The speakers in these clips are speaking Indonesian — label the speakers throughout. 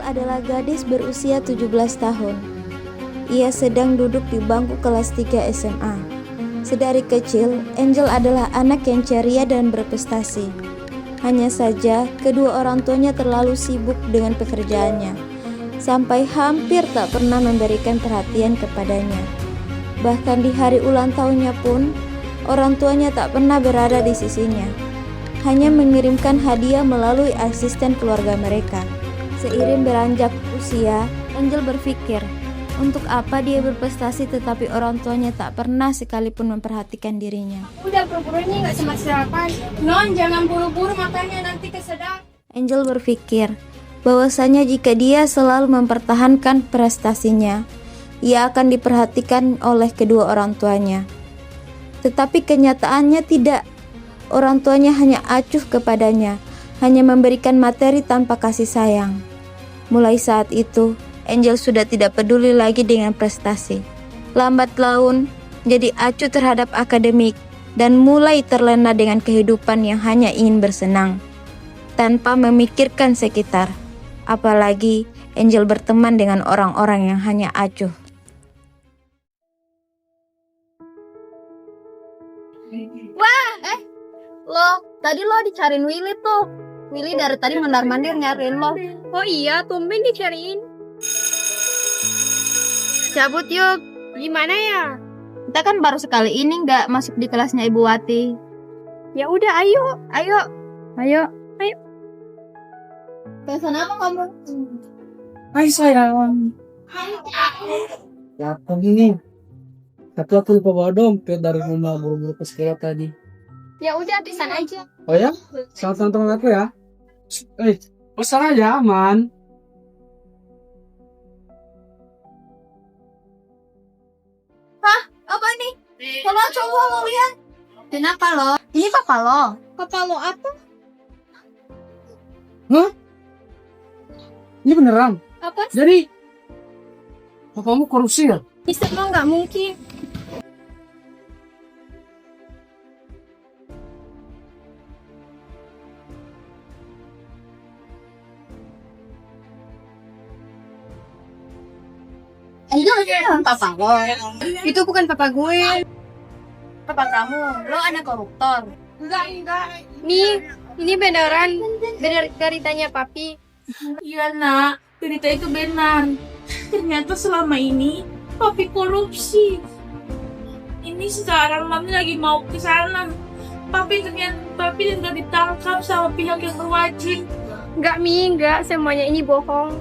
Speaker 1: adalah gadis berusia 17 tahun. Ia sedang duduk di bangku kelas 3 SMA. Sedari kecil, Angel adalah anak yang ceria dan berprestasi. Hanya saja, kedua orang tuanya terlalu sibuk dengan pekerjaannya, sampai hampir tak pernah memberikan perhatian kepadanya. Bahkan di hari ulang tahunnya pun, orang tuanya tak pernah berada di sisinya, hanya mengirimkan hadiah melalui asisten keluarga mereka. Seiring beranjak usia, Angel berpikir, untuk apa dia berprestasi tetapi orang tuanya tak pernah sekalipun memperhatikan dirinya.
Speaker 2: Udah buru-buru ini gak sama sarapan. Non, jangan buru-buru makannya, nanti kesedang.
Speaker 1: Angel berpikir bahwasanya jika dia selalu mempertahankan prestasinya, ia akan diperhatikan oleh kedua orang tuanya. Tetapi kenyataannya tidak. Orang tuanya hanya acuh kepadanya, hanya memberikan materi tanpa kasih sayang. Mulai saat itu, Angel sudah tidak peduli lagi dengan prestasi. Lambat laun, jadi acuh terhadap akademik dan mulai terlena dengan kehidupan yang hanya ingin bersenang, tanpa memikirkan sekitar. Apalagi Angel berteman dengan orang-orang yang hanya acuh.
Speaker 3: Lo, tadi lo dicariin Willy tuh. Willy dari tadi mondar-mandir nyariin lo.
Speaker 2: Oh iya, tumben dicariin.
Speaker 3: Cabut yuk.
Speaker 2: Gimana ya?
Speaker 3: Kita kan baru sekali ini nggak masuk di kelasnya Ibu Wati.
Speaker 2: Ya udah, ayo.
Speaker 3: Ayo.
Speaker 2: Pesan apa kamu?
Speaker 4: Hai sayang. Ya begini. Tapi aku lupa bawa dompet dari rumah buru-buru ke sekolah tadi.
Speaker 2: Ya udah, pesan aja.
Speaker 4: Oh ya? Sama teman-teman aku ya. Pesan aja aman.
Speaker 2: Apa nih? Kalau cowok lo lihat.
Speaker 3: Kenapa lo? Ini papa lo.
Speaker 2: Papa lo apa?
Speaker 4: Hah? Ini beneran?
Speaker 2: Apa?
Speaker 4: Jadi papamu korupsi ya?
Speaker 2: Bisa mah nggak mungkin.
Speaker 3: Papa lo. Itu bukan papa gue. Papa kamu. Lo anak koruptor.
Speaker 2: Enggak. Nih, ini beneran ceritanya papi.
Speaker 5: Iya nak, cerita itu benar. Ternyata selama ini papi korupsi. Ini sekarang mami lagi mau ke sana. Papi ternyata ditangkap sama pihak yang berwajib.
Speaker 2: Enggak, semuanya ini bohong.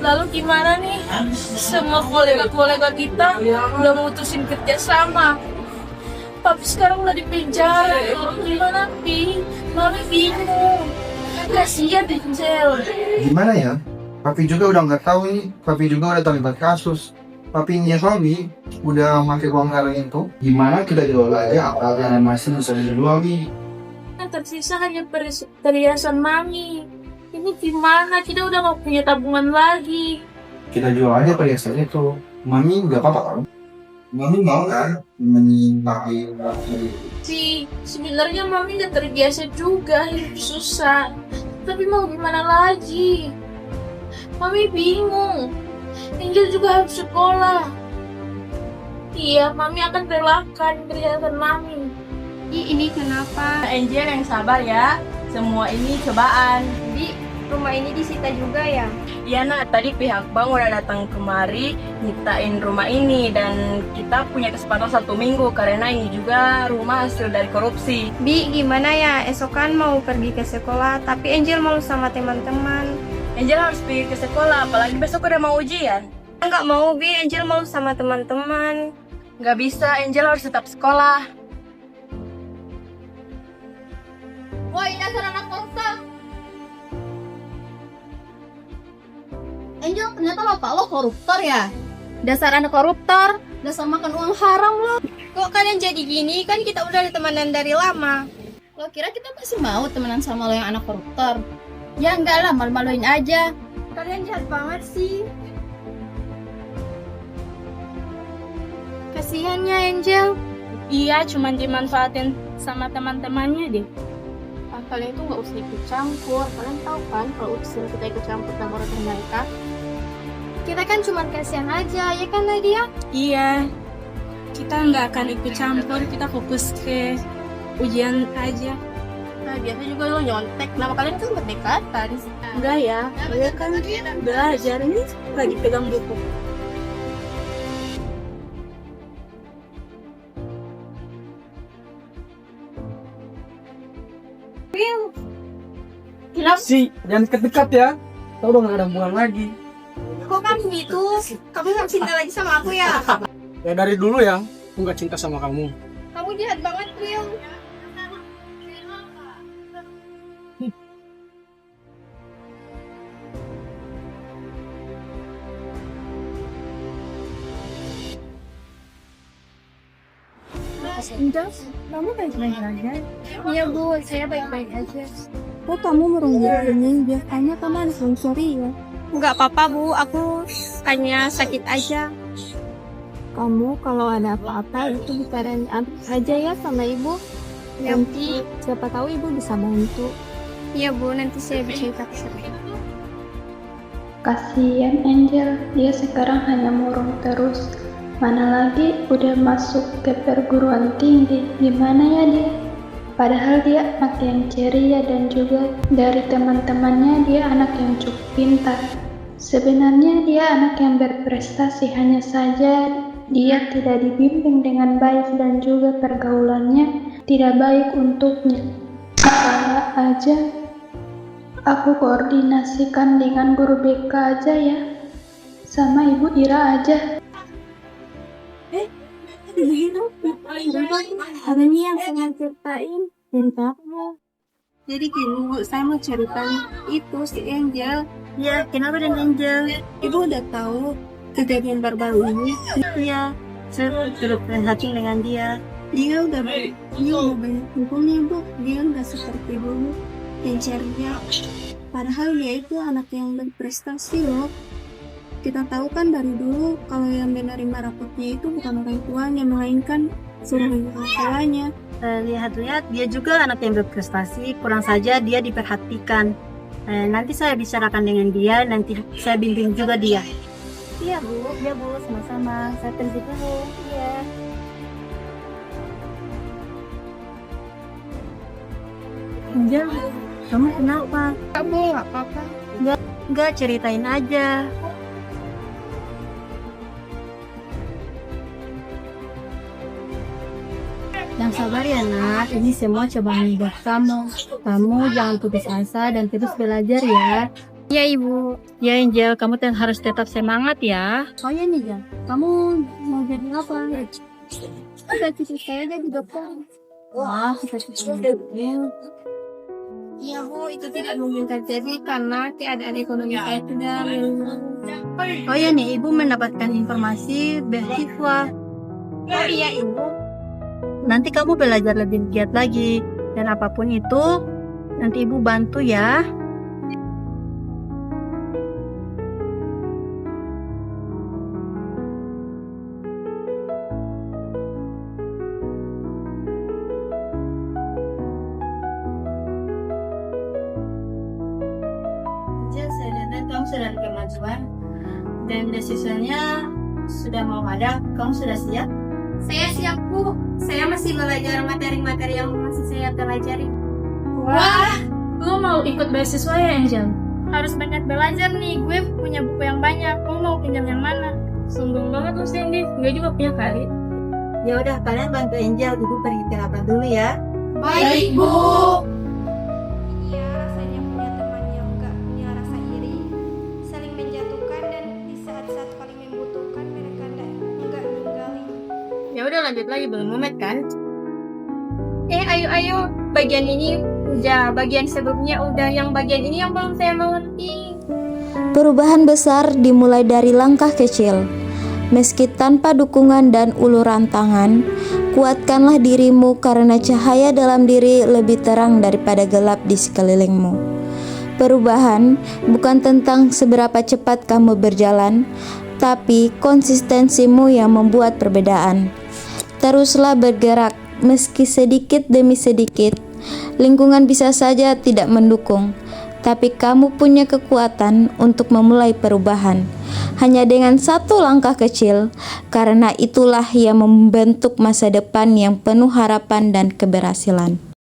Speaker 5: Lalu gimana nih? Semua kolega-kolega kita udah mutusin kerjasama. Papi sekarang udah di penjara. Gimana Pi? Mami bingung. Kasihan Angel.
Speaker 6: Gimana ya? Papi juga udah nggak tahu nih. Papi juga udah terlibat kasus. Papinya Sobi udah pakai uang karang itu. Gimana kita jual aja apakah masih bisa dijual nih?
Speaker 5: Yang tersisa hanya perhiasan Mami. Ini gimana? Kita udah gak punya tabungan lagi.
Speaker 6: Kita jual aja perhiasan itu. Mami nggak apa-apa kan? Mami mau kan nemenin papi?
Speaker 5: Sebenarnya Mami gak terbiasa juga hidup susah. Tapi mau gimana lagi? Mami bingung. Angel juga harus sekolah. Iya, Mami akan relakan perhiasan Mami.
Speaker 2: Ini kenapa?
Speaker 7: Angel yang sabar ya. Semua ini cobaan.
Speaker 2: Di rumah ini disita juga ya?
Speaker 7: Iya nak, tadi pihak bank udah datang kemari nyitain rumah ini dan kita punya kesempatan 1 minggu karena ini juga rumah hasil dari korupsi.
Speaker 2: Bi, gimana ya? Esok kan mau pergi ke sekolah, tapi Angel mau sama teman-teman.
Speaker 7: Angel harus pergi ke sekolah, apalagi besok udah mau ujian.
Speaker 2: Enggak mau, Bi. Angel mau sama teman-teman.
Speaker 7: Nggak bisa, Angel harus tetap sekolah.
Speaker 3: Woi, dasar anak koruptor. Angel, ternyata bapak lo koruptor ya? Dasar anak koruptor. Dasar makan uang haram lo.
Speaker 2: Kok kalian jadi gini? Kan kita udah temenan dari lama.
Speaker 3: Lo kira kita masih mau temenan sama lo yang anak koruptor? Ya enggak lah, malu-maluin aja.
Speaker 2: Kalian jahat banget sih.
Speaker 3: Kasihannya Angel.
Speaker 5: Iya, cuman dimanfaatin sama teman-temannya deh.
Speaker 2: Kalian itu nggak usah ikut campur. Kalian tahu kan kalau urusan kita ikut campur dalam urusan mereka.
Speaker 3: Kita kan cuma kasihan aja, ya kan Nadia?
Speaker 5: Iya, kita nggak akan ikut campur, kita fokus ke ujian aja.
Speaker 2: Nah, biasa juga lo nyontek. Nama kalian kan berdekatan.
Speaker 5: Enggak ya, saya kan belajar ini lagi pegang buku.
Speaker 4: Si, jangan dekat-dekat ya. Tahu dong ada hubungan lagi.
Speaker 3: Kok kamu gitu? Kamu gak cinta lagi sama aku ya?
Speaker 4: Ya dari dulu ya, aku nggak cinta sama kamu.
Speaker 3: Kamu jahat banget, Will.
Speaker 1: Kamu baik-baik aja.
Speaker 3: Iya, Bu. Saya baik-baik aja.
Speaker 1: Kok kamu merunggak ini? Biasanya kamu harus sorry ya.
Speaker 2: Nggak apa-apa, Bu. Aku hanya sakit aja.
Speaker 1: Kamu kalau ada apa-apa itu bicarain aja ya sama ibu. Nanti siapa tahu ibu bisa bantu.
Speaker 2: Iya, Bu. Nanti saya cerita ke saya.
Speaker 8: Kasihan Angel, dia sekarang hanya murung terus. Mana lagi udah masuk ke perguruan tinggi, gimana ya dia? Padahal dia anak yang ceria dan juga dari teman-temannya dia anak yang cukup pintar. Sebenarnya dia anak yang berprestasi, hanya saja dia tidak dibimbing dengan baik dan juga pergaulannya tidak baik untuknya. Kalau aja aku koordinasikan dengan guru BK aja ya, sama Ibu Ira aja.
Speaker 1: Hari ini yang saya ceritain cerita.
Speaker 2: Jadi gini, Bu. Saya mau ceritain itu si Angel.
Speaker 7: Ya, kenapa dan Angel?
Speaker 2: Ibu udah tahu kejadian baru-baru ini.
Speaker 7: Iya, saya turut prihatin dengan dia.
Speaker 2: Dia udah banyak hukumnya, Bu. Dia nggak seperti dulu yang ceria. Padahal dia itu anak yang berprestasi loh. Kita tahu kan dari dulu kalau yang menerima rapotnya itu bukan orang tuanya, melainkan suruh orang tuanya.
Speaker 7: Lihat-lihat, dia juga anak yang berprestasi, kurang saja dia diperhatikan. Nanti saya bicarakan dengan dia, nanti saya bimbing juga dia.
Speaker 1: Iya bu, sama-sama. Saya pergi dulu. Iya.
Speaker 7: Angel, kamu kenapa?
Speaker 2: Kamu nggak apa-apa.
Speaker 7: Enggak, ceritain aja.
Speaker 3: Yang sabar ya nak, ini semua cobaan buat kamu. Kamu jangan putus asa dan terus belajar ya.
Speaker 2: Iya, Ibu.
Speaker 7: Ya Angel, kamu harus tetap semangat ya.
Speaker 3: Oh ya nih Jang, kamu mau jadi apa? Cita-cita saya jadi dokter. Wah, cita-cita dokter.
Speaker 2: Iya, Bu. Itu tidak mungkin terjadi karena keadaan ekonomi saya sudah
Speaker 7: Oh ya nih, Ibu mendapatkan informasi beasiswa.
Speaker 2: Oh iya, Ibu.
Speaker 7: Nanti kamu belajar lebih giat lagi. Dan apapun itu, nanti Ibu bantu ya. Saya lihat kamu sudah ada kemajuan dan beasiswanya sudah mau ada. Kamu sudah siap?
Speaker 2: Saya siap, Bu. Saya masih belajar materi-materi yang masih saya pelajari.
Speaker 5: Wah, lu mau ikut beasiswa ya Angel?
Speaker 2: Harus banyak belajar nih. Gue punya buku yang banyak. Kamu mau pinjam yang mana?
Speaker 5: Sombong banget lu Cindy, gue juga punya kali.
Speaker 7: Ya udah, kalian bantu Angel. Ibu pergi ke rapat dulu ya.
Speaker 2: Baik, Bu.
Speaker 9: Iya, rasanya punya teman yang gak punya rasa iri, saling menjatuhkan, dan di saat-saat paling membutuhkan mereka enggak ninggalin.
Speaker 2: Ya udah, lanjut lagi, belum mumet kan? Ayo. Bagian ini udah, bagian sebelumnya udah, yang bagian ini yang belum saya mengerti.
Speaker 1: Perubahan besar dimulai dari langkah kecil. Meski tanpa dukungan dan uluran tangan, kuatkanlah dirimu karena cahaya dalam diri lebih terang daripada gelap di sekelilingmu. Perubahan bukan tentang seberapa cepat kamu berjalan, tapi konsistensimu yang membuat perbedaan. Teruslah bergerak, meski sedikit demi sedikit. Lingkungan bisa saja tidak mendukung, tapi kamu punya kekuatan untuk memulai perubahan. Hanya dengan satu langkah kecil, karena itulah yang membentuk masa depan yang penuh harapan dan keberhasilan.